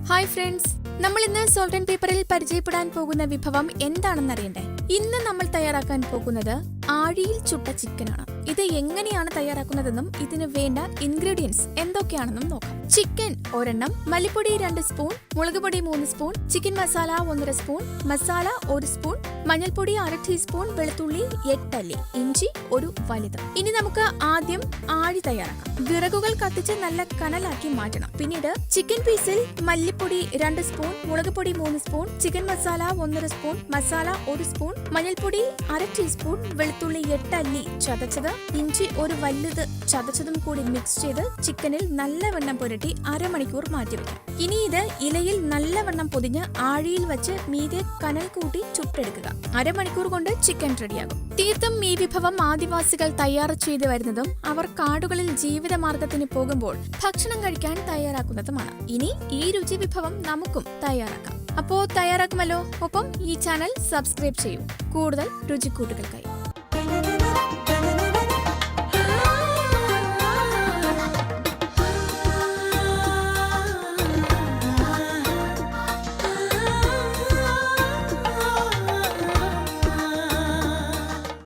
Hi friends, നമ്മൾ ഇന്ന് salt and പേപ്പറിൽ പരിചയപ്പെടാൻ പോകുന്ന വിഭവം എന്താണെന്ന് അറിയണ്ടേ? ഇന്ന് നമ്മൾ തയ്യാറാക്കാൻ പോകുന്നത് ആഴിയിൽ ചുട്ട ചിക്കനാണ്. ഇത് എങ്ങനെയാണ് തയ്യാറാക്കുന്നതെന്നും ഇതിന് വേണ്ട ഇൻഗ്രീഡിയൻസ് എന്തൊക്കെയാണെന്നും നോക്കാം. ചിക്കൻ ഒരെണ്ണം, മല്ലിപ്പൊടി 2 സ്പൂൺ, മുളകുപൊടി 3 spoon, chicken masala 1.5 spoon, masala 1 spoon, മഞ്ഞൾപ്പൊടി 1/2 ടീസ്പൂൺ, വെളുത്തുള്ളി 8 അല്ലി, ഇഞ്ചി ഒരു വലുത്. ഇനി നമുക്ക് ആദ്യം ആഴി തയ്യാറാക്കാം. വിറകുകൾ കത്തിച്ച് നല്ല കനലാക്കി മാറ്റണം. പിന്നീട് ചിക്കൻ പീസിൽ മല്ലിപ്പൊടി 2 സ്പൂൺ, മുളകുപൊടി 3 spoon, chicken masala 1.5 spoon, masala 1 spoon, മഞ്ഞൾപ്പൊടി 1/2 ടീസ്പൂൺ, വെളുത്തുള്ളി 8 അല്ലി ചതച്ചത്, ഇഞ്ചി ഒരു വലുത് ചതച്ചതും കൂടി മിക്സ് ചെയ്ത് ചിക്കനിൽ നല്ലവണ്ണം പുരട്ടി അരമണിക്കൂർ മാറ്റിവെക്കാം. ഇനി ഇത് ഇലയിൽ നല്ലവണ്ണം പൊതിഞ്ഞ് ആഴിയിൽ വെച്ച് മീതെ കനൽ കൂട്ടി ചുട്ടെടുക്കുക. അരമണിക്കൂർ കൊണ്ട് ചിക്കൻ റെഡിയാകും. തീർത്തും ഈ വിഭവം ആദിവാസികൾ തയ്യാർ ചെയ്തു വരുന്നതും അവർ കാടുകളിൽ ജീവിതമാർഗത്തിന് പോകുമ്പോൾ ഭക്ഷണം കഴിക്കാൻ തയ്യാറാക്കുന്നതുമാണ്. ഇനി ഈ രുചി വിഭവം നമുക്കും തയ്യാറാക്കാം. അപ്പോ തയ്യാറാക്കുമല്ലോ. ഒപ്പം ഈ ചാനൽ സബ്സ്ക്രൈബ് ചെയ്യൂ കൂടുതൽ രുചിക്കൂട്ടുകൾക്കായി.